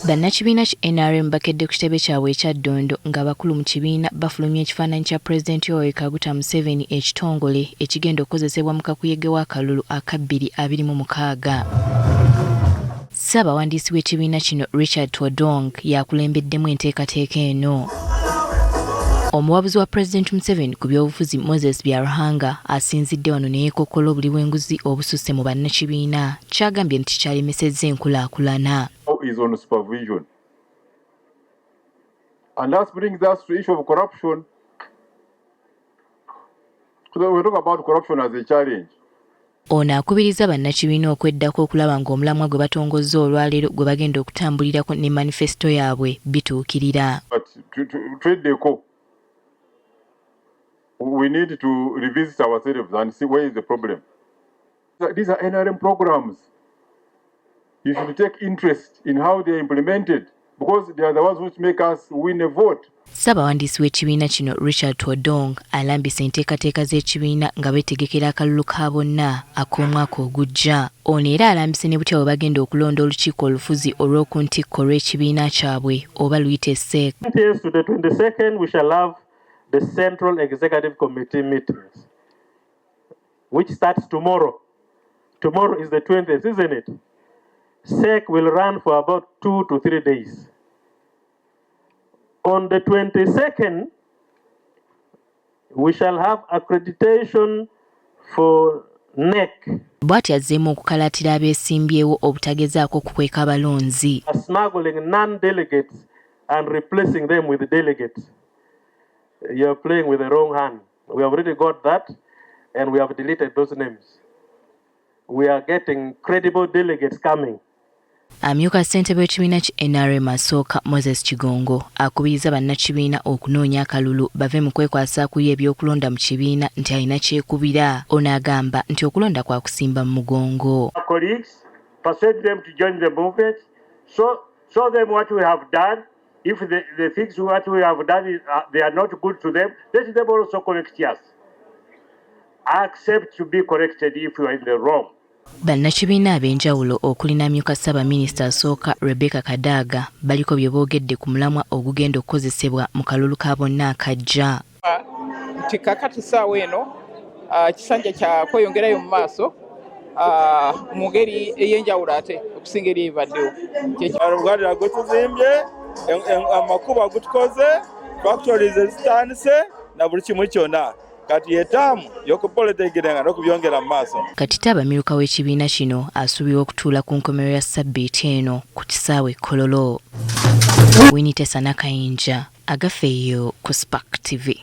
Bannakibiina NRM bakedde ku kitebe kyabwe ekya Ddondo nga bakulu mu kibiina bafulumya ekifaananyi kya Pulezidenti Museveni ekitongole ekigenda okukozesebwa mu kakuyege w'akalulu aka 2026. Ssaabawandiisi w'ekibiina kino Richard Twadong yakulembeddemu enteekateeka eno. Omuwabuzi wa Pulezidenti Museveni ku by'obufuzi Moses Byarahanga asinzidde wano nebeekokkola obuli bwenguzi obususse mu bannakibiina kyagambye nti kyaremeseza enkulaakulana. Is on supervision, and that brings us to the issue of corruption. So we talk about corruption as a challenge. Ono akubiriza bannakibiina okweddako okulaba ng'omulamwa gwe batongozza olwaleero gwe bagenda okutambulirako ne manifesto yaabwe bituukirira. But to we need to revisit ourselves and see where is the problem. These are NRM programs. You should take interest in how they are implemented because they are the ones which make us win a vote. Ssaabawandiisi w'ekibiina kino Richard Twadong alambise enteekateeka z'ekibiina nga beetegekera akalulu ka bonna ak'omwaka ogujja. Ono era alambise ne butya bwe bagenda okulonda olukiiko olufuzi olw'oku ntikko lw'ekibiina kyabwe oba luyite SEC. To the 22nd we shall have the Central Executive Committee meetings, which starts tomorrow. Tomorrow is the 20th, isn't it? SEC will run for about 2 to 3 days. On the 22nd, we shall have accreditation for NEC. Bw'ati azzeemu okukalaatira abeesimbyewo obutagezaako kukweka abalonzi. Smuggling non-delegates and replacing them with delegates. You are playing with the wrong hand. We have already got that, and we have deleted those names. We are getting credible delegates coming. Amyuka ssentebe w'ekibiina ki NRM asooka Moses Kigongo akubiriza bannakibiina okunoonya akalulu bave mu kwekwasa kuli ebyokulonda mu kibiina nti alina kyekubira. Ono agamba nti okulonda kwa kusimba mu mugongo. Colleagues, persuade them to join the movement. Show them what we have done. If the things what we have done they are not good to them, let them also correct us. Accept to be corrected if you are in the wrong. Bannakibiina ab'enjawulo okuli n'amyuka Ssaabaminisita asooka Rebecca Kadaga baliko bye boogedde ku mulamwa ogugenda okukozesebwa mu kalulu ka bonna akajja. Nti kakati ssaawa eno kisanja kya kweyongerayo mu maaso mu ngeri ey'enjawulo ate okusinga eri ebibaddewo. Obugwadira gwe tuzimbye, amakubo agutukoze, factories ezitandise na buli kimu kyonna. Kati yetaamu y'okupolitikirenga n'okubyongera mu maaso. Kati abamyuka w'ekibiina kino asuubirwa okutuula ku nkomerero ya Ssabbiiti eno ku kisaawe Kololo. Winnie Tessa Nakayinja agafeeyo ku Spark TV.